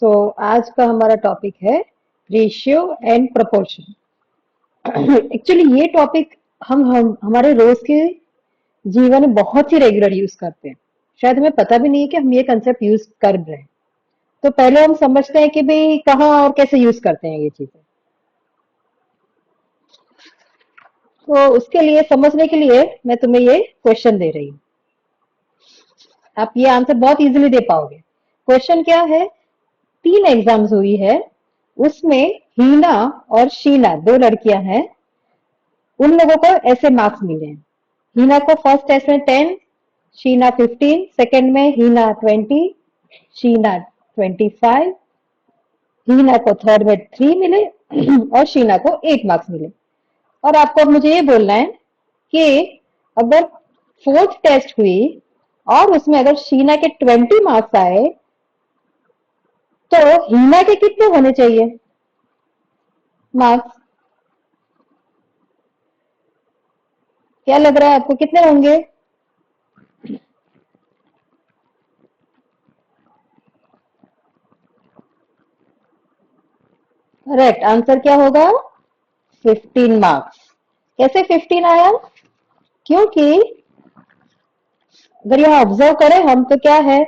आज का हमारा टॉपिक है रेशियो एंड प्रोपोर्शन। एक्चुअली ये टॉपिक हम हमारे रोज के जीवन में बहुत ही रेगुलर यूज करते हैं। शायद हमें पता भी नहीं है कि हम ये कंसेप्ट यूज कर रहे हैं। तो पहले हम समझते हैं कि भाई कहाँ और कैसे यूज करते हैं ये चीजें। तो उसके लिए समझने के लिए मैं तुम्हें ये क्वेश्चन दे रही हूँ। आप ये आंसर बहुत इजीली दे पाओगे। क्वेश्चन क्या है? 3 एग्जाम्स हुई है, उसमें हीना और शीना 2 लड़कियां हैं। उन लोगों को ऐसे मार्क्स मिले हैं। हीना को फर्स्ट टेस्ट में 10, शीना 15, सेकंड में हीना 20, शीना 25, हीना को थर्ड में 3 मिले और शीना को 8 मार्क्स मिले। और आपको अब मुझे ये बोलना है कि अगर फोर्थ टेस्ट हुई और उसमें अगर शीना के 20 मार्क्स आए तो हीना के कितने होने चाहिए मार्क्स? क्या लग रहा है आपको, कितने होंगे? करेक्ट आंसर क्या होगा? 15 मार्क्स। कैसे 15 आया? क्योंकि अगर यहाँ ऑब्जर्व करें हम तो क्या है,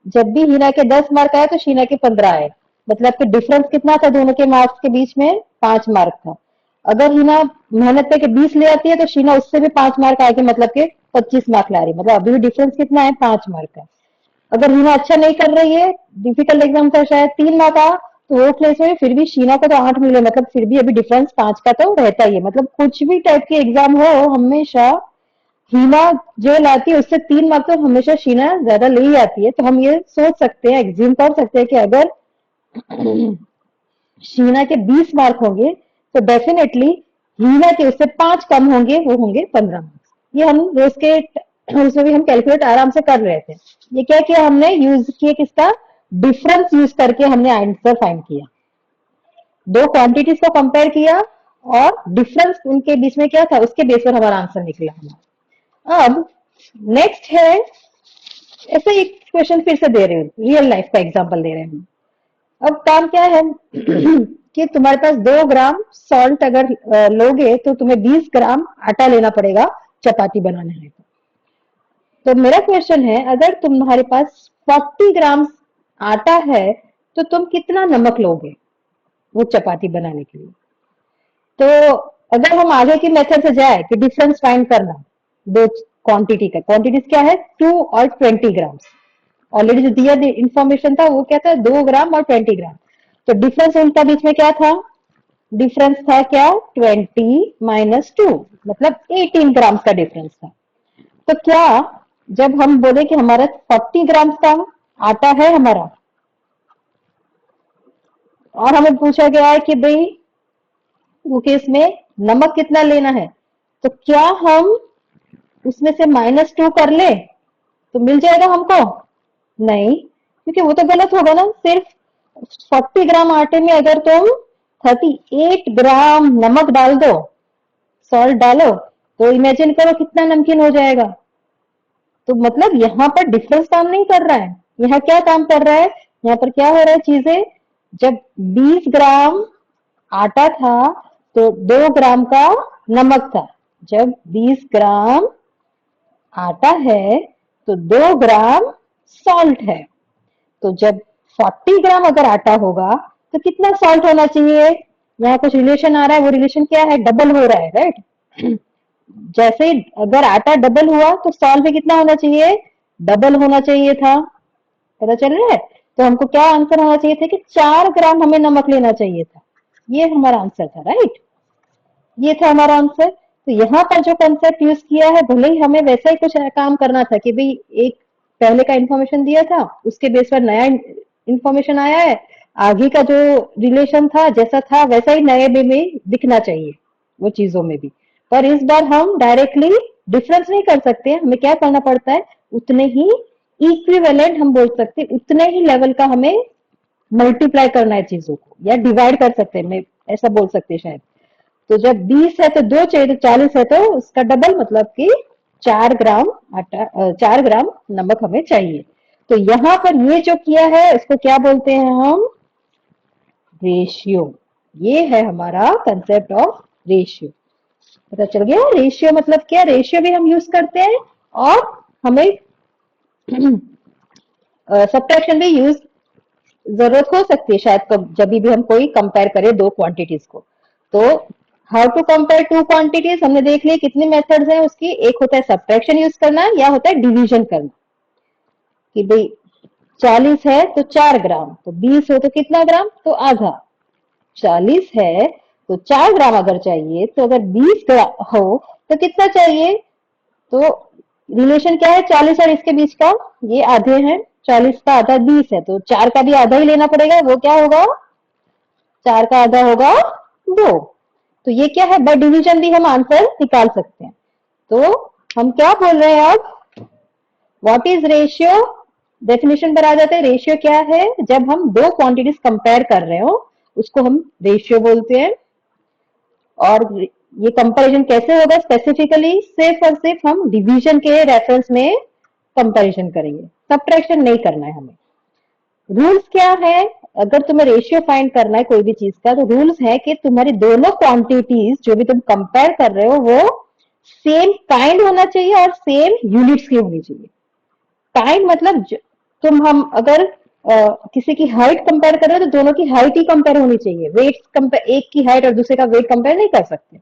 जब भी हीना के 10 मार्क आए तो शीना के 15 आए। मतलब कि डिफरेंस कितना था दोनों के मार्क्स के बीच में? 5 मार्क था। अगर हीना मेहनत करके 20 ले आती है तो शीना उससे भी 5 मार्क आगे, मतलब के 25 मार्क ला रही है। मतलब अभी भी डिफरेंस कितना है? 5 मार्क का। अगर हीना अच्छा नहीं कर रही है, डिफिकल्ट एग्जाम था, शायद 3 मार्क आ, तो वो प्लेस में फिर भी शीना को तो 8 मिले, मतलब फिर भी अभी डिफरेंस 5 का तो रहता ही है। मतलब कुछ भी टाइप के एग्जाम हो, हमेशा हीना जो लाती है उससे 3 मार्क तो हमेशा शीना ज्यादा ले ही आती है। तो हम ये सोच सकते हैं, एग्ज्यूम कर सकते हैं कि अगर शीना के 20 मार्क होंगे तो डेफिनेटली हीना के उससे 5 कम होंगे, वो होंगे 15 मार्क्स। ये हम रोज के उसमें भी हम कैलकुलेट आराम से कर रहे थे। ये क्या किया हमने? यूज किया किसका? डिफरेंस यूज करके हमने आंसर फाइंड किया। दो क्वांटिटीज को कंपेयर किया और डिफरेंस उनके बीच में क्या था उसके बेस पर हमारा आंसर निकला हमारा। अब नेक्स्ट है, ऐसे एक क्वेश्चन फिर से दे रहे हैं, रियल लाइफ का एग्जांपल दे रहे हैं। अब काम क्या है कि तुम्हारे पास 2 ग्राम सॉल्ट अगर लोगे तो तुम्हें 20 ग्राम आटा लेना पड़ेगा चपाती बनाने में। तो मेरा क्वेश्चन है, अगर तुम्हारे पास 40 ग्राम आटा है तो तुम कितना नमक लोगे वो चपाती बनाने के लिए? तो अगर हम आगे की मेथड से जाए कि डिफरेंस फाइंड करना दो क्वांटिटी का, क्वांटिटीज क्या है? 2 और 20 ग्राम। ऑलरेडी जो दिया इंफॉर्मेशन था वो क्या था? 2 ग्राम और 20 ग्राम। तो डिफरेंस उनका बीच में क्या था? डिफरेंस था क्या? 20 - 2, मतलब 18 ग्राम का डिफरेंस था। तो क्या जब हम बोले कि हमारा 40 ग्राम का आटा है हमारा और हमें पूछा गया है कि भाई वो केस में नमक कितना लेना है, तो क्या हम उसमें से -2 कर ले तो मिल जाएगा हमको? नहीं, क्योंकि वो तो गलत होगा ना। सिर्फ 40 ग्राम आटे में अगर तुम 38 ग्राम नमक डाल दो, सॉल्ट डालो, तो इमेजिन करो कितना नमकीन हो जाएगा। तो मतलब यहाँ पर डिफरेंस काम नहीं कर रहा है। यहाँ क्या काम कर रहा है? यहाँ पर क्या हो रहा है चीजें, जब 20 ग्राम आटा था तो 2 ग्राम का नमक था। जब 20 ग्राम आटा है तो 2 ग्राम सॉल्ट है। तो जब 40 ग्राम अगर आटा होगा तो कितना सॉल्ट होना चाहिए? यहाँ कुछ रिलेशन आ रहा है, वो रिलेशन क्या है? डबल हो रहा है, राइट? जैसे ही अगर आटा डबल हुआ तो सॉल्ट भी कितना होना चाहिए? डबल होना चाहिए था। पता चल रहा है? तो हमको क्या आंसर होना चाहिए था कि 4 ग्राम हमें नमक लेना चाहिए था। ये हमारा आंसर था, राइट? ये था हमारा आंसर। तो यहाँ पर जो कंसेप्ट यूज किया है, भले ही हमें वैसा ही कुछ काम करना था कि भाई एक पहले का इंफॉर्मेशन दिया था उसके बेस पर नया इंफॉर्मेशन आया है, आगे का जो रिलेशन था जैसा था वैसा ही नए वे में दिखना चाहिए वो चीजों में भी। पर इस बार हम डायरेक्टली डिफरेंस नहीं कर सकते, हमें क्या करना पड़ता है? उतने ही इक्विवेलेंट हम बोल सकते, उतने ही लेवल का हमें मल्टीप्लाई करना है चीजों को, या डिवाइड कर सकते हैं, मैं ऐसा बोल सकते हैं शायद। तो जब 20 है तो 2 चाहिए, तो 40 है तो उसका डबल, मतलब कि 4 ग्राम आटा 4 ग्राम नमक हमें चाहिए। तो यहां पर ये जो किया है उसको क्या बोलते हैं हम? रेशियो। ये है हमारा कंसेप्ट ऑफ रेशियो। पता चल गया रेशियो मतलब क्या? रेशियो भी हम यूज करते हैं और हमें सब्ट्रैक्शन भी यूज जरूरत हो सकती है शायद जब भी हम कोई कंपेयर करें दो क्वांटिटीज को। तो how to compare two quantities हमने देख लिया कितने मेथड्स हैं उसकी। एक होता है सब्ट्रैक्शन यूज करना या होता है डिवीजन करना कि भाई 40 है तो 4 ग्राम, तो 20 हो तो कितना ग्राम? तो आधा। 40 है तो 4 ग्राम अगर चाहिए तो अगर 20 ग्राम हो तो कितना चाहिए? तो रिलेशन क्या है 40 और इसके बीच का? ये आधे हैं, 40 का आधा 20 है तो 4 का भी आधा ही लेना पड़ेगा। वो क्या होगा? 4 का आधा होगा 2। तो ये क्या है? बाय डिवीजन भी हम आंसर निकाल सकते हैं। तो हम क्या बोल रहे हैं अब? What is ratio? डेफिनेशन पर आ जाते हैं। रेशियो क्या है? जब हम दो क्वांटिटीज कंपेयर कर रहे हो उसको हम रेशियो बोलते हैं। और ये कंपैरिजन कैसे होगा? स्पेसिफिकली सिर्फ और सिर्फ हम डिवीजन के रेफरेंस में कंपैरिजन करेंगे, सब्ट्रैक्शन नहीं करना है हमें। रूल्स क्या है? अगर तुम्हें रेशियो फाइंड करना है कोई भी चीज का तो रूल्स है कि तुम्हारी दोनों क्वांटिटीज जो भी तुम कंपेयर कर रहे हो वो सेम काइंड होना चाहिए और सेम यूनिट्स की होनी चाहिए। काइंड मतलब तुम हम अगर किसी की हाइट कंपेयर कर रहे हो तो दोनों की हाइट ही कंपेयर होनी चाहिए। वेट कंपेयर, एक की हाइट और दूसरे का वेट कंपेयर नहीं कर सकते।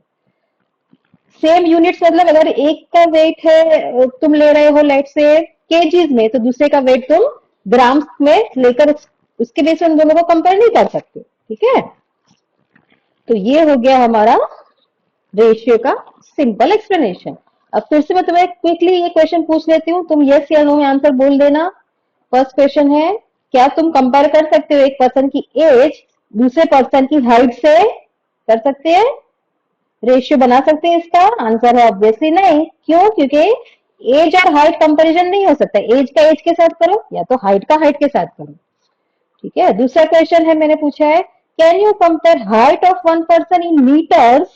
सेम यूनिट्स मतलब अगर एक का वेट है तुम ले रहे हो लेट से केजीज में तो दूसरे का वेट तुम ग्राम्स में लेकर उसके बेस में उन दोनों को कंपेयर नहीं कर सकते। ठीक है, तो ये हो गया हमारा रेशियो का सिंपल एक्सप्लेनेशन। अब फिर से मैं तुम्हें क्विकली ये क्वेश्चन पूछ लेती हूँ, तुम यस या नो में आंसर बोल देना। फर्स्ट क्वेश्चन है, क्या तुम कंपेयर कर सकते हो एक पर्सन की एज दूसरे पर्सन की हाइट से? कर सकते हैं? रेशियो बना सकते हैं इसका? आंसर है ऑब्वियसली नहीं। क्यों? क्योंकि एज और हाइट कंपैरिजन नहीं हो सकता। एज का एज के साथ करो या तो हाइट का हाइट के साथ करो। ठीक है, दूसरा क्वेश्चन है, मैंने पूछा है can you compare height of one person in meters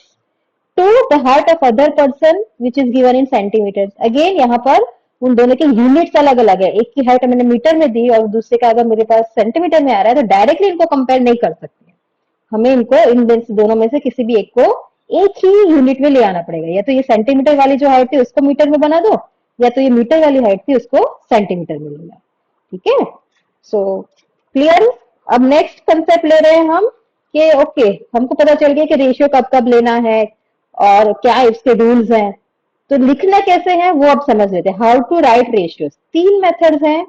to the height of other person which is given in centimeters? Again यहाँ पर उन दोनों के यूनिट्स अलग अलग है। एक की हाइट मैंने मीटर में दी और दूसरे का अगर मेरे पास सेंटीमीटर में आ रहा है तो डायरेक्टली इनको कंपेयर नहीं कर सकते। हमें इनको इन दोनों में से किसी भी एक को एक ही यूनिट में ले आना पड़ेगा। या तो ये सेंटीमीटर वाली जो हाइट थी उसको मीटर में बना दो या तो ये मीटर वाली हाइट थी उसको सेंटीमीटर में लेना। ठीक है, सो क्लियर। अब नेक्स्ट कंसेप्ट ले रहे हैं हम कि ओके हमको पता चल गया कि रेशियो कब कब लेना है और क्या इसके रूल्स हैं। तो लिखना कैसे है वो अब समझ लेते हैं। How to write ratios. तीन मेथड्स हैं।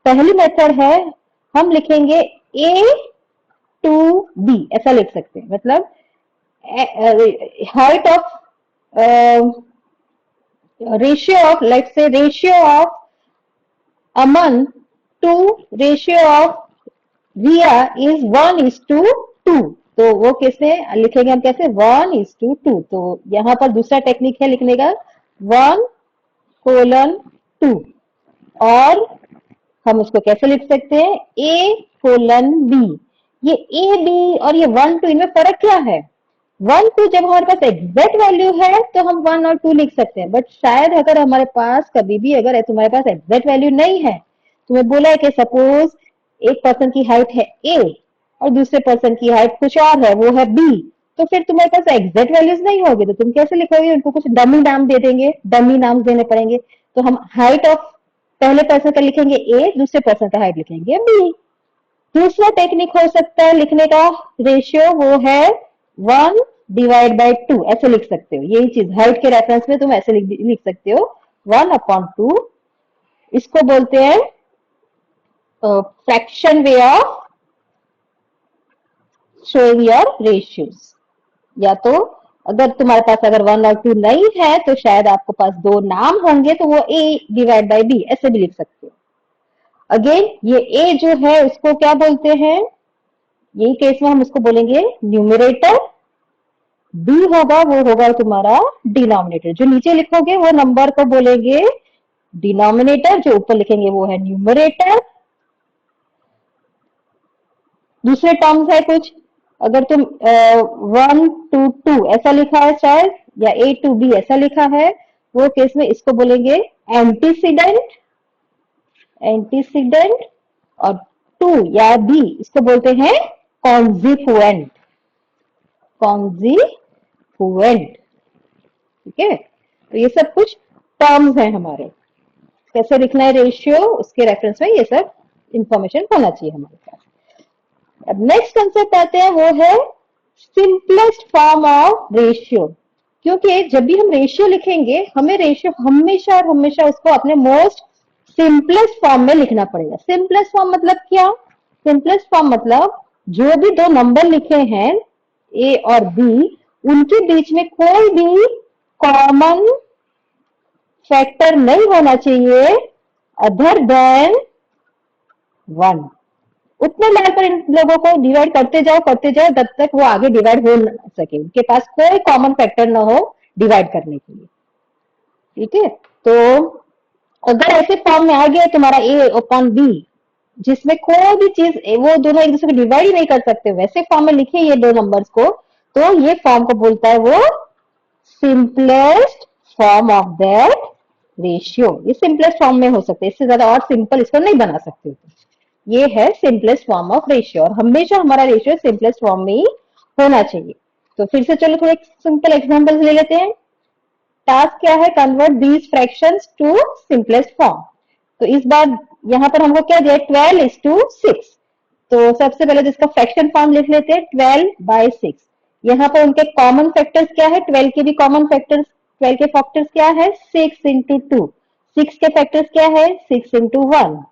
पहली मेथड है हम लिखेंगे ए टू बी, ऐसा लिख सकते हैं। मतलब height of ratio of, let's say ratio of Aman to ratio of Ria is 1:2। तो वो कैसे लिखेंगे हम? कैसे? 1:2। तो यहाँ पर दूसरा टेक्निक है लिखने का 1:2 और हम उसको कैसे लिख सकते हैं? A:B। ये ए बी और ये 1:2 इनमें फर्क क्या है? 1:2 जब हमारे पास एग्जैक्ट वैल्यू है तो हम 1 और 2 लिख सकते हैं। बट शायद अगर हमारे पास कभी भी अगर तुम्हारे पास एग्जैक्ट वैल्यू नहीं है, तुम्हें बोला है कि सपोज एक पर्सन की हाइट है ए और दूसरे पर्सन की हाइट कुछ और है, वो है बी, तो फिर तुम्हारे पास एग्जैक्ट वैल्यूज नहीं होगी तो तुम कैसे लिखोगे? उनको कुछ डमी नाम दे देंगे, डमी नाम देने पड़ेंगे। तो हम हाइट ऑफ पहले पर्सन का लिखेंगे ए, दूसरे पर्सन का हाइट लिखेंगे बी। दूसरा टेक्निक हो सकता है लिखने का रेशियो, वो है 1/2। ऐसे लिख सकते हो। यही चीज हाइट के रेफरेंस में तुम ऐसे लिख सकते हो 1/2। इसको बोलते हैं fraction way of showing your ratios. या तो अगर तुम्हारे पास अगर 1 और 2 नहीं है तो शायद आपके पास दो नाम होंगे तो वो A/B ऐसे भी लिख सकते हो। अगेन ये ए जो है उसको क्या बोलते हैं? यही केस में हम उसको बोलेंगे न्यूमरेटर। बी होगा वो होगा तुम्हारा डिनोमिनेटर। जो नीचे लिखोगे वो नंबर को बोलेंगे डिनोमिनेटर, जो ऊपर लिखेंगे वो है न्यूमरेटर। दूसरे टर्म्स है कुछ, अगर तुम 1:2 ऐसा लिखा है शायद या A/B ऐसा लिखा है, वो केस में इसको बोलेंगे एंटीसीडेंट। एंटीसीडेंट, और टू या बी इसको बोलते हैं कॉन्जिक्वेंट, कॉन्जिक्वेंट। ठीक है, तो ये सब कुछ टर्म्स हैं हमारे, कैसे लिखना है रेशियो, उसके रेफरेंस में ये सब इंफॉर्मेशन होना चाहिए हमारे पास। अब नेक्स्ट कंसेप्ट आते हैं, वो है सिंपलेस्ट फॉर्म ऑफ रेशियो। क्योंकि जब भी हम रेशियो लिखेंगे हमें रेशियो हमेशा और हमेशा उसको अपने मोस्ट सिंपलेस्ट फॉर्म में लिखना पड़ेगा। सिंपलेस्ट फॉर्म मतलब क्या? सिंपलेस्ट फॉर्म मतलब जो भी दो नंबर लिखे हैं ए और बी, उनके बीच में कोई भी कॉमन फैक्टर नहीं होना चाहिए अदर देन 1। उतने लेवल पर इन लोगों को डिवाइड करते जाओ तब तक वो आगे डिवाइड हो ना सके, उनके पास कोई कॉमन फैक्टर ना हो डिवाइड करने के लिए। ठीक है, तो अगर ऐसे फॉर्म में आ गया तुम्हारा ए अपॉन बी, जिसमें कोई भी चीज वो दोनों एक दूसरे को डिवाइड ही नहीं कर सकते, वैसे फॉर्म में लिखे ये दो नंबर्स को, तो ये फॉर्म को बोलता है वो simplest form of that ratio. ये सिंपलेस्ट फॉर्म में हो सकते हैं, इससे ज्यादा और सिंपल इसको नहीं बना सकते। ये है सिंपलेस्ट फॉर्म ऑफ रेशियो, और हमेशा हमारा रेशियो सिंपलेस्ट फॉर्म में ही होना चाहिए। तो फिर से चलो थोड़े सिंपल एग्जांपल्स ले लेते हैं। टास्क क्या है? Convert these fractions to simplest form. तो इस बार यहाँ पर हमको क्या दिया? 12:6। तो सबसे पहले तो इसका फ्रैक्शन फॉर्म लिख लेते हैं, 12/6। यहाँ पर उनके कॉमन फैक्टर्स क्या है? 12 के भी कॉमन फैक्टर्स, 12 के फैक्टर्स क्या है? 6 into 2। 6 के फैक्टर्स क्या है? 6 into 1।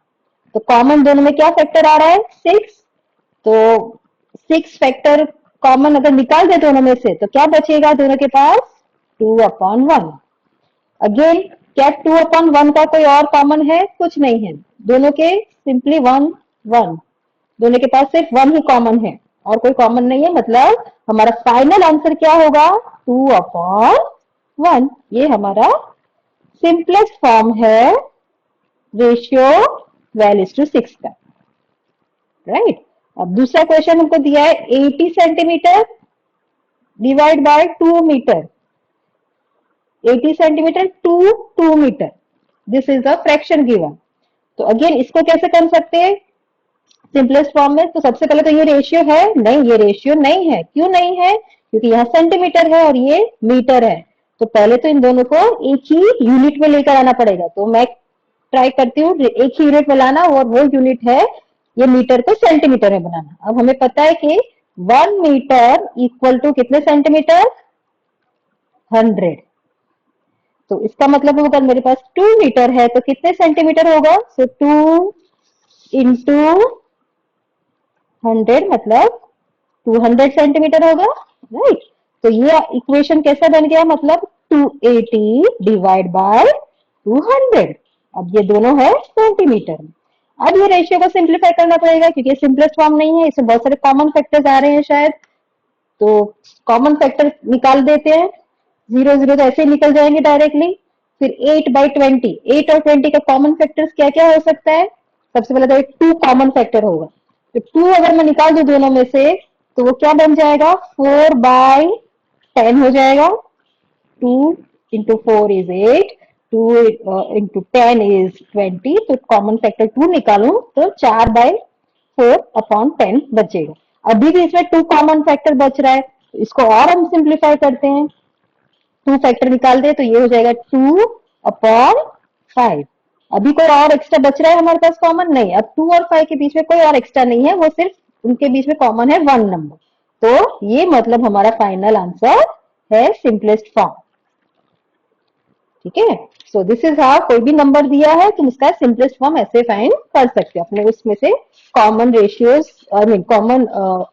तो कॉमन दोनों में क्या फैक्टर आ रहा है? 6। तो 6 फैक्टर कॉमन अगर निकाल दे दोनों में से तो क्या बचेगा दोनों के पास? 2/1। अगेन क्या 2/1 का कोई और कॉमन है? कुछ नहीं है, दोनों के सिंपली 1 1, दोनों के पास सिर्फ 1 ही कॉमन है और कोई कॉमन नहीं है। मतलब हमारा फाइनल आंसर क्या होगा? 2/1। ये हमारा सिंपलेस्ट फॉर्म है रेशियो 12:6 का। राइट। अब दूसरा क्वेश्चन हमको दिया है 80 centimeter divide by 2 meter. 80 centimeter to 2 meter, this is the fraction given. तो अगेन इसको कैसे कर सकते हैं सिंपलेस्ट फॉर्म में? तो सबसे पहले तो ये रेशियो है नहीं, ये रेशियो नहीं है। क्यों नहीं है? क्योंकि यहाँ सेंटीमीटर है और ये मीटर है। तो पहले तो इन दोनों को एक ही यूनिट में लेकर आना पड़ेगा। तो मैं ट्राई करती हूँ एक ही यूनिट में लाना, और वो यूनिट है ये मीटर को सेंटीमीटर में बनाना। अब हमें पता है कि 1 मीटर इक्वल टू कितने सेंटीमीटर? 100। तो इसका मतलब अगर मेरे पास 2 मीटर है तो कितने सेंटीमीटर होगा? सो 2 इंटू 100 मतलब 200 सेंटीमीटर होगा। राइट। तो ये इक्वेशन कैसा बन गया? मतलब 280 डिवाइड बाय 200। अब ये दोनों है सेंटीमीटर में। अब ये रेशियो को सिंप्लीफाई करना पड़ेगा क्योंकि सिंपलेस्ट फॉर्म नहीं है, इसमें बहुत सारे कॉमन फैक्टर्स आ रहे हैं शायद। तो कॉमन फैक्टर निकाल देते हैं, 0 0 तो ऐसे ही निकल जाएंगे डायरेक्टली। फिर 8/20, 8 और 20 का कॉमन फैक्टर्स क्या क्या हो सकता है? सबसे पहले तो 2 कॉमन फैक्टर होगा। तो 2 अगर मैं निकाल दूं दोनों में से तो वो क्या बन जाएगा? 4/10 हो जाएगा। 2 into 4 is 8, 2 into 10 is 20। तो कॉमन फैक्टर 2 निकालूं तो 4/4/10 बचेगा। अभी भी इसमें 2 कॉमन फैक्टर बच रहा है, तो इसको और हम सिंप्लीफाई करते हैं। 2 फैक्टर निकाल दे तो ये हो जाएगा 2/5। अभी कोई और एक्स्ट्रा बच रहा है हमारे पास कॉमन? नहीं। अब 2 और 5 के बीच में कोई और एक्स्ट्रा नहीं है, वो सिर्फ उनके बीच में कॉमन है 1 नंबर। तो ये मतलब हमारा फाइनल आंसर है सिंपलेस्ट फॉर्म। ठीक है। सो दिस इज हाउ कोई भी नंबर दिया है तुम उसका सिंपलेस्ट फॉर्म ऐसे फाइंड कर सकते हो। अपने उसमें से common ratios I mean common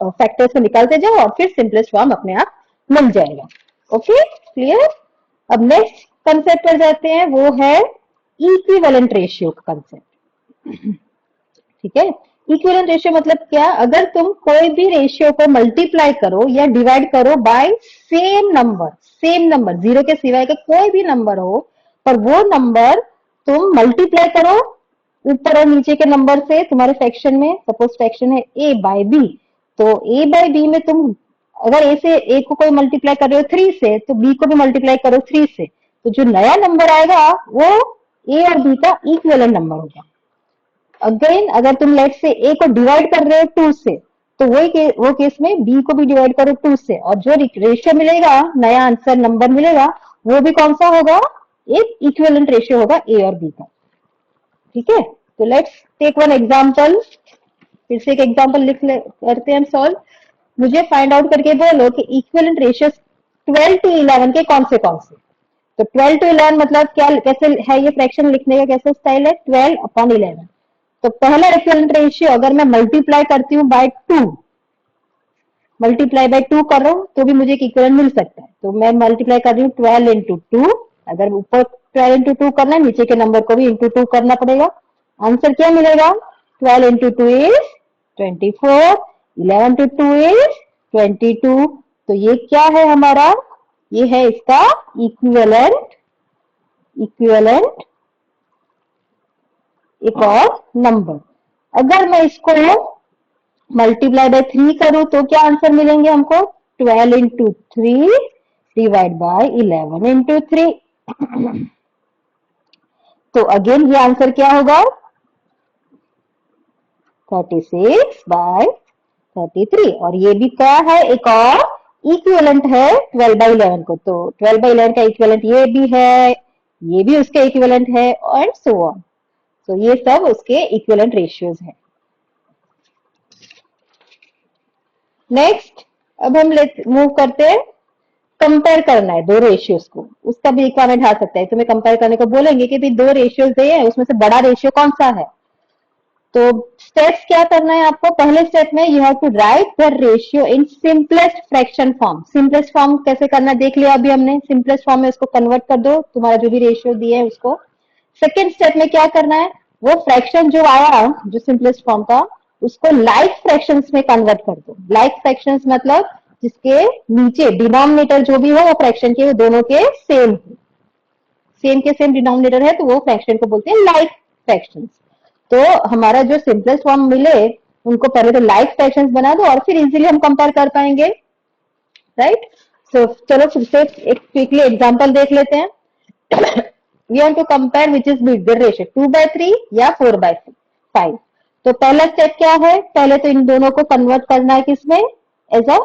factors को निकालते जाओ और फिर सिंपलेस्ट फॉर्म अपने आप मिल जाएगा। Okay, clear. अब नेक्स्ट कंसेप्ट पर जाते हैं, वो है इक्विवेलेंट रेशियो का कंसेप्ट। ठीक है। इक्विवेलेंट रेशियो मतलब क्या? अगर तुम कोई भी रेशियो को मल्टीप्लाई करो या डिवाइड करो बाय सेम नंबर 0 के सिवाय का कोई भी नंबर हो, पर वो नंबर तुम मल्टीप्लाई करो ऊपर और नीचे के नंबर से तुम्हारे फ्रैक्शन में। सपोज फ्रैक्शन है a बाय b, तो a बाय b में तुम अगर a से a को कोई मल्टीप्लाई कर रहे हो 3 से, तो b को भी मल्टीप्लाई करो 3 से, तो जो नया नंबर आएगा वो a और b का इक्विवेलेंट नंबर होगा। अगेन अगर तुम लेट से ए को डिवाइड कर रहे हो 2 से, तो वो केस में बी को भी डिवाइड करो 2 से, और जो रेशियो मिलेगा, नया आंसर नंबर मिलेगा, वो भी कौन सा होगा, एक इक्विवेलेंट रेशियो होगा ए और बी का। ठीक है, तो लेट्स टेक वन एग्जांपल। फिर से एक एग्जांपल करते हैं हम सॉल्व। मुझे फाइंड आउट करके बोलो कि इक्विवेलेंट रेशियो 12 to 11 के कौन से। तो 12 to 11 मतलब क्या, कैसे है ये फ्रैक्शन लिखने का कैसे स्टाइल है, 12/11। तो पहला इक्विवेलेंट रेशियो अगर मैं मल्टीप्लाई करती हूँ बाय 2, मल्टीप्लाई बाय 2 कर रहा हूँ तो भी मुझे एक इक्विवेलेंट मिल सकता है। तो मैं मल्टीप्लाई कर रही हूँ 12 into 2। अगर ऊपर 12 into 2 करना है, नीचे के नंबर को भी into 2 करना पड़ेगा। आंसर क्या मिलेगा, 12 into 2 is 24, 11 to 2 is 22। तो ये क्या है हमारा, ये है इसका इक्विवेलेंट एक और नंबर। अगर मैं इसको मल्टीप्लाई बाय 3 करूं तो क्या आंसर मिलेंगे हमको, 12 into 3 डिवाइड बाय 11 into 3। तो अगेन ये आंसर क्या होगा, 36/33। और ये भी क्या है, एक और इक्विवेलेंट है 12/11 को। तो 12/11 का इक्विवेलेंट ये भी है, ये भी उसके इक्विवेलेंट है, एंड सो ऑन। तो ये सब उसके इक्विवेलेंट रेशियोज हैं। नेक्स्ट, अब हम मूव करते हैं, कंपेयर करना है दो रेशियोज को, उसका भी रिक्वायरमेंट आ सकता है। तुम्हें कंपेयर करने को बोलेंगे कि भाई दो रेशियोज दिए हैं, उसमें से बड़ा रेशियो कौन सा है। तो स्टेप्स क्या करना है आपको, पहले स्टेप में you have to write the ratio in simplest fraction form. Simplest form कैसे करना देख लिया अभी हमने, सिंपलेस्ट फॉर्म में उसको कन्वर्ट कर दो, तुम्हारा जो भी रेशियो दिए है उसको। सेकेंड स्टेप में क्या करना है, वो फ्रैक्शन जो आया जो सिंपलेस्ट फॉर्म का, उसको लाइक फ्रैक्शंस में कन्वर्ट कर दो। लाइक फ्रैक्शंस मतलब जिसके नीचे डिनोमिनेटर जो भी हो वो फ्रैक्शन के, वो दोनों के सेम के सेम डिनोमिनेटर है, तो वो फ्रैक्शन को बोलते हैं लाइक फ्रैक्शंस। तो हमारा जो सिंपलेस्ट फॉर्म मिले, उनको पहले तो लाइक फ्रैक्शंस बना दो और फिर इजीली हम कंपेयर कर पाएंगे, राइट। सो चलो फिर से एक क्विकली एग्जांपल देख लेते हैं। We want to compare which is bigger ratio, 2/3 या 4/5। तो पहला स्टेप क्या है, पहले तो इन दोनों को कन्वर्ट करना है किसमें, एज अ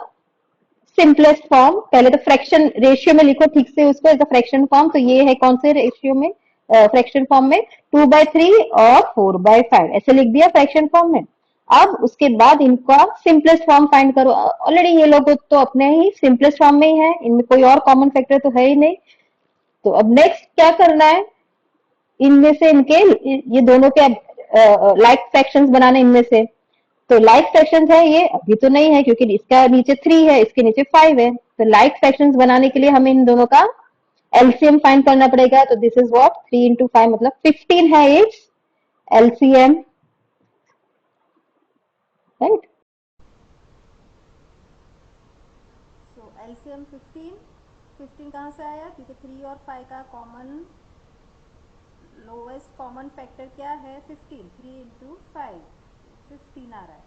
सिंपलेस्ट फॉर्म। पहले तो फ्रैक्शन रेशियो में लिखो ठीक से उसको एज अ फ्रैक्शन फॉर्म। तो ये है कौन से रेशियो में, फ्रैक्शन फॉर्म में, 2/3 और 4/5 ऐसे लिख दिया फ्रैक्शन फॉर्म में। अब उसके बाद इनका सिंपलेस्ट फॉर्म फाइंड करो। ऑलरेडी ये लोग तो अपने ही सिंपलेस्ट फॉर्म में ही है, इनमें कोई और कॉमन फैक्टर तो है ही नहीं। तो अब नेक्स्ट क्या करना है, इनमें से इनके ये दोनों के लाइक फ्रैक्शंस बनाने इनमें से। तो लाइक फ्रैक्शंस है ये, अभी तो नहीं है क्योंकि इसका नीचे 3 है, इसके नीचे 5 है। तो लाइक फ्रैक्शंस बनाने के लिए हमें इन दोनों का एलसीएम फाइंड करना पड़ेगा। तो दिस इज व्हाट, 3 into 5 मतलब 15 है it's LCM, right. So LCM 15, 15 कहाँ से आया, क्योंकि 3 और 5 का कॉमन लोएस्ट कॉमन फैक्टर क्या है, 15। 3 into 5 15 आ रहा है।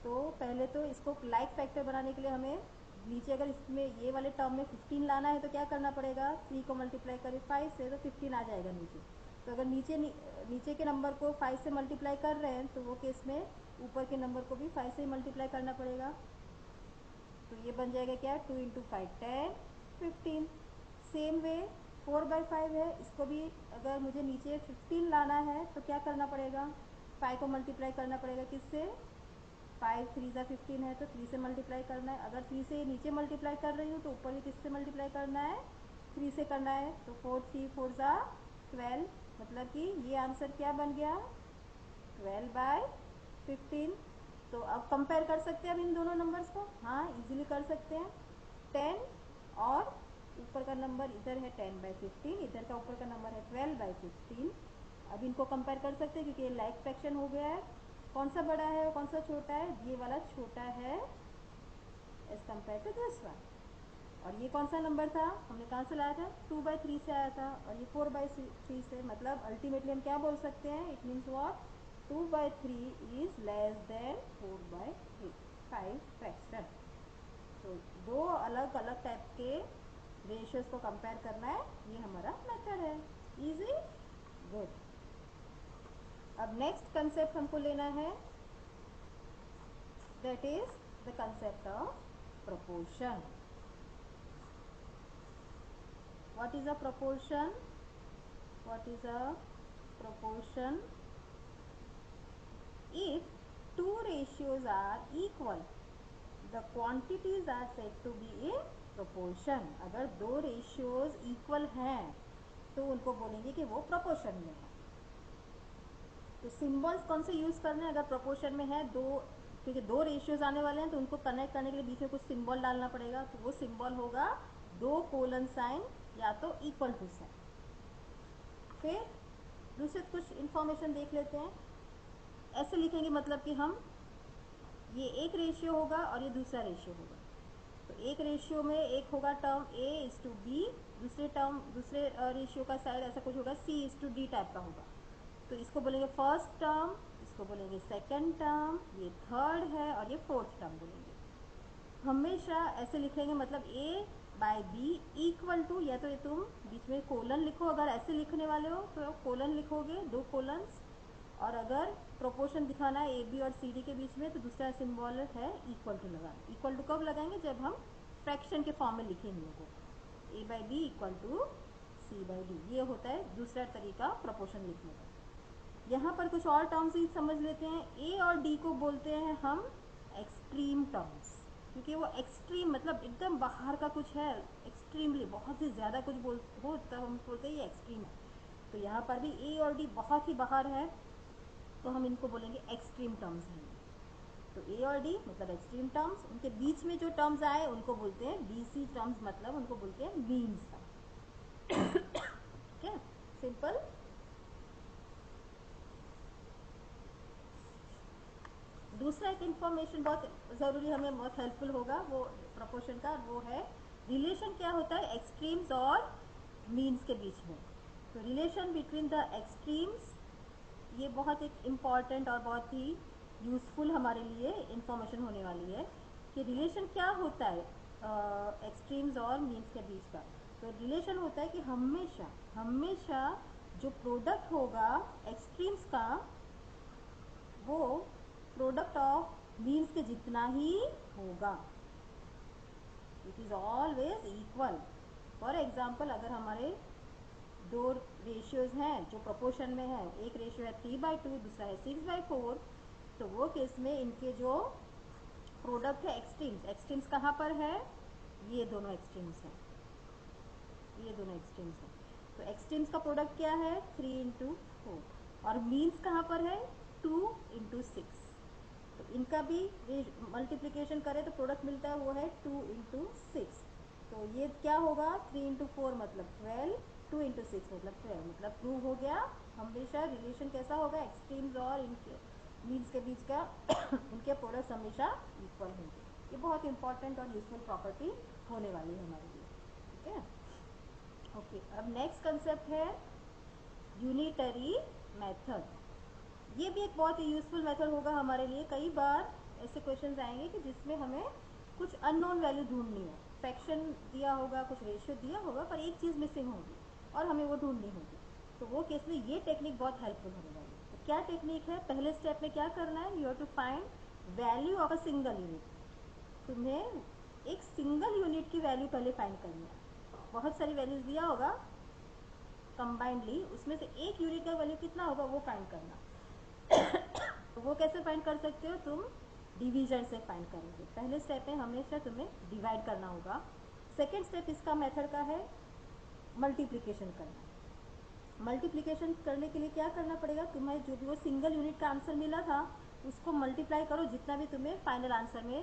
तो पहले तो इसको लाइक फैक्टर बनाने के लिए हमें नीचे, अगर इसमें ये वाले टर्म में 15 लाना है तो क्या करना पड़ेगा, 3 को मल्टीप्लाई करें 5 से तो 15 आ जाएगा नीचे। तो अगर नीचे के नंबर को 5 से मल्टीप्लाई कर रहे हैं तो वो केस में ऊपर के नंबर को भी 5 से ही मल्टीप्लाई करना पड़ेगा। तो ये बन जाएगा क्या, 2 into 5 10, 15। सेम वे 4/5 है, इसको भी अगर मुझे नीचे 15 लाना है तो क्या करना पड़ेगा, 5 को मल्टीप्लाई करना पड़ेगा किससे, 5 3 ज़ा 15 है तो 3 से मल्टीप्लाई करना है। अगर 3 से नीचे मल्टीप्लाई कर रही हूँ तो ऊपर भी किससे मल्टीप्लाई करना है, 3 से करना है। तो 4 3 4 ज़ा 12, मतलब कि ये आंसर क्या बन गया, 12/15। तो अब कंपेयर कर सकते हैं अब इन दोनों नंबर्स को, हाँ इजीली कर सकते हैं। 10 और ऊपर का नंबर इधर है 10/15, इधर का ऊपर का नंबर है 12/15। अब इनको कंपेयर कर सकते हैं क्योंकि ये लाइक फ्रैक्शन हो गया है। कौन सा बड़ा है और कौन सा छोटा है, ये वाला छोटा है as compared to this one. और ये कौन सा नंबर था, हमने कहाँ से लाया था, 2/3 से आया था, और ये 4/3 से। मतलब अल्टीमेटली हम क्या बोल सकते हैं, it means what, 2/3 is less than 4/5 fraction. तो दो अलग अलग टाइप के रेशियोज को कंपेयर करना है, ये हमारा मेथड है। Easy, good. अब नेक्स्ट कंसेप्ट हमको लेना है, that is the concept of proportion. What is a proportion? What is a proportion? If two ratios are equal, the quantities are said to be in proportion. अगर दो ratios equal हैं तो उनको बोलेंगे कि वो proportion में है। तो सिम्बल्स कौन से यूज करने हैं अगर प्रोपोर्शन में है दो, क्योंकि दो रेशियोज आने वाले हैं तो उनको कनेक्ट करने के लिए बीच में कुछ सिंबल डालना पड़ेगा। तो वो सिंबल होगा दो कोलन साइन या तो इक्वल टू साइन। फिर दूसरे कुछ इंफॉर्मेशन देख लेते हैं। ऐसे लिखेंगे मतलब कि हम ये एक रेशियो होगा और ये दूसरा रेशियो होगा। तो एक रेशियो में एक होगा term A is to B, दूसरे रेशियो का साइड ऐसा कुछ होगा C is to D type का होगा। तो इसको बोलेंगे फर्स्ट टर्म, इसको बोलेंगे सेकंड टर्म, ये थर्ड है और ये फोर्थ टर्म बोलेंगे। हमेशा ऐसे लिखेंगे मतलब A by B equal to, या तो ये तुम बीच में कोलन लिखो, अगर ऐसे लिखने वाले हो तो कोलन लिखोगे, दो कोलन्स। और अगर प्रोपोर्शन दिखाना है AB और CD के बीच में तो दूसरा सिंबल है इक्वल टू लगाना। इक्वल टू कब लगाएंगे? जब हम फ्रैक्शन के फॉर्म में लिखेंगे को A by B equal to C by D. ये होता है दूसरा तरीका प्रोपोर्शन लिखने का। यहाँ पर कुछ और टर्म्स ही समझ लेते हैं। A और D को बोलते हैं हम एक्सट्रीम टर्म्स, क्योंकि वो एक्सट्रीम मतलब एकदम बाहर का कुछ है, एक्सट्रीमली बहुत ही ज़्यादा कुछ हो तब हम बोलते हैं ये एक्सट्रीम है। तो यहाँ पर भी A और D बहुत ही बाहर है तो हम इनको बोलेंगे एक्सट्रीम टर्म्स हैं। तो A और D मतलब एक्सट्रीम टर्म्स, उनके बीच में जो टर्म्स आए उनको बोलते हैं BC टर्म्स, मतलब उनको बोलते हैं मीन्स टर्म। ठीक है, सिंपल। दूसरा एक इन्फॉर्मेशन बहुत ज़रूरी, हमें बहुत हेल्पफुल होगा वो प्रोपोर्शन का, वो है रिलेशन क्या होता है एक्सट्रीम्स और मीन्स के बीच में। तो रिलेशन बिटवीन द एक्सट्रीम्स, ये बहुत एक इम्पॉर्टेंट और बहुत ही यूज़फुल हमारे लिए इन्फॉर्मेशन होने वाली है कि रिलेशन क्या होता है एक्सट्रीम्स और मीन्स के बीच का। तो रिलेशन होता है कि हमेशा हमेशा जो प्रोडक्ट होगा एक्सट्रीम्स का वो प्रोडक्ट ऑफ मीन्स के जितना ही होगा। It is always equal. For example अगर हमारे दो रेशियोज हैं जो प्रोपोर्शन में है, एक रेशियो है 3/2, दूसरा है 6/4, तो वो केस में इनके जो प्रोडक्ट है एक्सट्रीम्स, एक्सट्रीम्स कहाँ पर है? ये दोनों एक्सट्रीम्स हैं, ये दोनों एक्सट्रीम्स हैं। तो एक्सट्रीम्स का प्रोडक्ट क्या है? 3/4। और मीन्स कहाँ पर है? 2/6। तो इनका भी मल्टीप्लिकेशन करें तो प्रोडक्ट मिलता है वो है 2/6। तो ये क्या होगा? 3/4 मतलब 12, 2/6 मतलब 12, मतलब प्रूव हो गया हमेशा रिलेशन कैसा होगा एक्सट्रीम्स और इनके मीन्स के बीच का उनके प्रोडक्ट्स हमेशा इक्वल होंगे। ये बहुत इंपॉर्टेंट और यूजफुल प्रॉपर्टी होने वाली है हमारे लिए। ठीक है, ओके। अब नेक्स्ट कंसेप्ट है यूनिटरी मेथड। ये भी एक बहुत ही यूजफुल मेथड होगा हमारे लिए। कई बार ऐसे क्वेश्चंस आएंगे कि जिसमें हमें कुछ अननोन वैल्यू ढूंढनी हो, फ्रैक्शन दिया होगा, कुछ रेशियो दिया होगा, पर एक चीज़ मिसिंग होगी और हमें वो ढूंढनी होगी। तो वो केस में ये टेक्निक बहुत हेल्पफुल होने वाली है। तो क्या टेक्निक है? पहले स्टेप में क्या करना है? You have to find value of a single unit. तुम्हें एक सिंगल यूनिट की वैल्यू पहले फाइंड करनी है। बहुत सारी वैल्यूज दिया होगा कंबाइंडली, उसमें से एक यूनिट का वैल्यू कितना होगा वो फाइंड करना। तो वो कैसे फाइंड कर सकते हो? तुम डिवीजन से फाइंड करोगे। पहले स्टेप में हमेशा तुम्हें डिवाइड करना होगा। सेकेंड स्टेप इसका मेथड का है मल्टीप्लिकेशन करना। मल्टीप्लिकेशन करने के लिए क्या करना पड़ेगा? तुम्हें जो भी वो सिंगल यूनिट का आंसर मिला था उसको मल्टीप्लाई करो जितना भी तुम्हें फाइनल आंसर में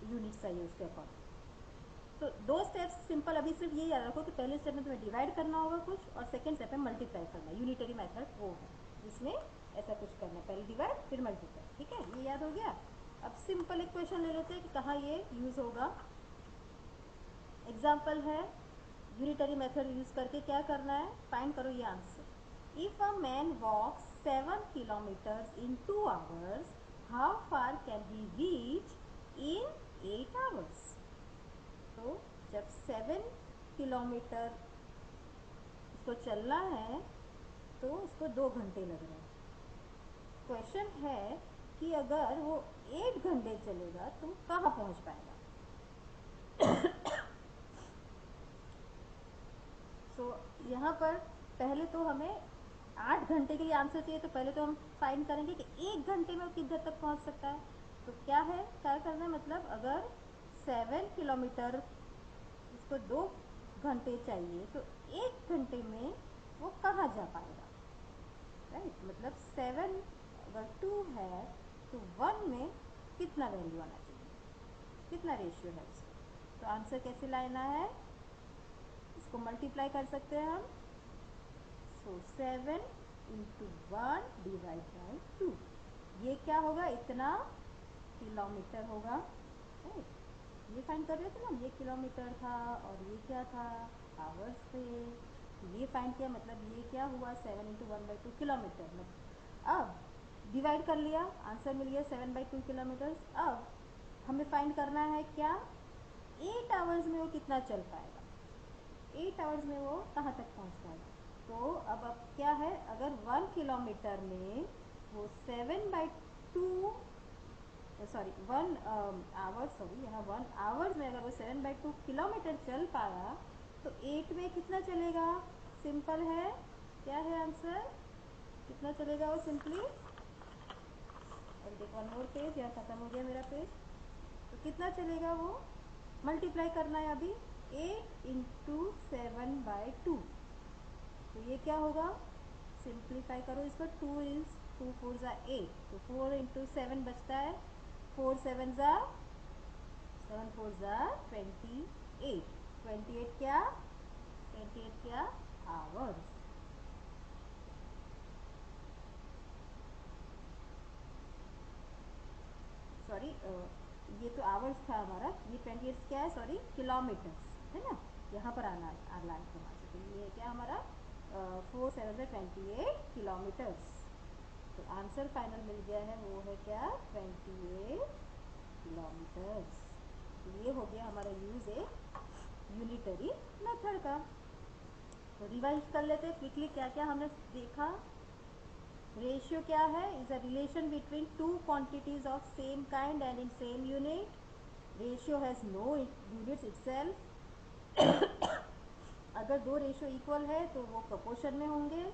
यूनिट चाहिए उसके अकॉर्डिंग। तो दो स्टेप्स सिंपल, अभी सिर्फ ये याद रखो कि पहले स्टेप में तुम्हें डिवाइड करना होगा कुछ और सेकेंड स्टेप में मल्टीप्लाई करना। यूनिटरी मेथड वो है जिसमें ऐसा कुछ करना है, पहले डिवाइड फिर मल्टीप्लाई। ठीक है, ये याद हो गया। अब सिंपल एक क्वेश्चन ले लेते हैं कि कहाँ ये यूज होगा। एग्जाम्पल है यूनिटरी मेथड यूज करके क्या करना है, फाइंड करो ये answer. If a man walks 7 kilometers in 2 hours, how far can he reach in 8 hours? तो जब 7 किलोमीटर उसको चलना है तो उसको 2 घंटे लग रहे हैं। क्वेश्चन है कि अगर वो 8 घंटे चलेगा तो कहाँ पहुँच पाएगा। सो यहाँ पर पहले तो हमें 8 घंटे के लिए आंसर चाहिए, तो पहले तो हम फाइंड करेंगे कि 1 घंटे में वो किधर तक पहुँच सकता है। तो क्या करना है, मतलब अगर 7 किलोमीटर इसको 2 घंटे चाहिए तो 1 घंटे में वो कहाँ जा पाएगा, राइट। मतलब 7 अगर 2 है तो 1 में कितना वैल्यू आना चाहिए, कितना रेशियो है उसका। तो आंसर कैसे लाना है, इसको मल्टीप्लाई कर सकते हैं हम। सो 7 इंटू 1 डिवाइड बाई 2, ये क्या होगा, इतना किलोमीटर होगा, राइट। ये फाइंड कर रहे थे ना, ये किलोमीटर था और ये क्या था, आवर्स थे। तो ये फाइंड किया, मतलब ये क्या हुआ, 7 इंटू 1/2 किलोमीटर। मतलब अब डिवाइड कर लिया, आंसर मिल गया 7/2 किलोमीटर। अब हमें फाइंड करना है क्या, 8 आवर्स में वो कितना चल पाएगा, 8 आवर्स में वो कहाँ तक पहुँच पाएगा। तो अब क्या है, अगर 1 किलोमीटर में वो 7/2 सॉरी 1 आवर, सॉरी यहाँ 1 आवर्स में अगर वो 7/2 किलोमीटर चल पाया तो 8 में कितना चलेगा, सिंपल है, क्या है आंसर, कितना चलेगा वो सिंपली। और देखो वन मोर पेज, यहाँ ख़त्म हो गया मेरा पेज। तो कितना चलेगा वो, मल्टीप्लाई करना है अभी, 8 इंटू 7/2। तो ये क्या होगा, सिंप्लीफाई करो इसको, 2 4 ज़ा 8, तो 4 इंटू 7 बचता है, 4 7 ज़ा 7 4 ज़ा 28, 28 क्या, 28 क्या, आवर्स। सॉरी ये तो आवर्स था हमारा, ये 28 क्या है, सॉरी किलोमीटर्स है ना, यहाँ पर आना है तो ये क्या हमारा 4 7 ज़ा 28 किलोमीटर्स। तो आंसर फाइनल मिल गया है, वो है क्या, 28 किलोमीटर्स। तो ये हो गया हमारा यूज़ एक यूनिटरी मेथड का। तो रिवाइज कर लेते हैं क्विकली, क्या क्या हमने देखा। रेशियो क्या है, is a relation between two quantities of same kind and in same unit. Ratio has no units itself. अगर दो रेशियो इक्वल है तो वो प्रोपोर्शन में होंगे,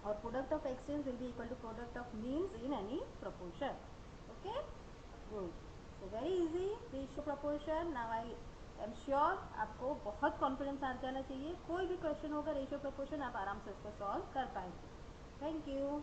और product of exchange will be equal to product of means in any proportion. Okay, good. So very easy ratio proportion. Now I am sure आपको बहुत कॉन्फिडेंस आ जाना चाहिए, कोई भी क्वेश्चन होगा रेशियो प्रोपोर्शन आप आराम से उसको सॉल्व कर पाएंगे। Thank you.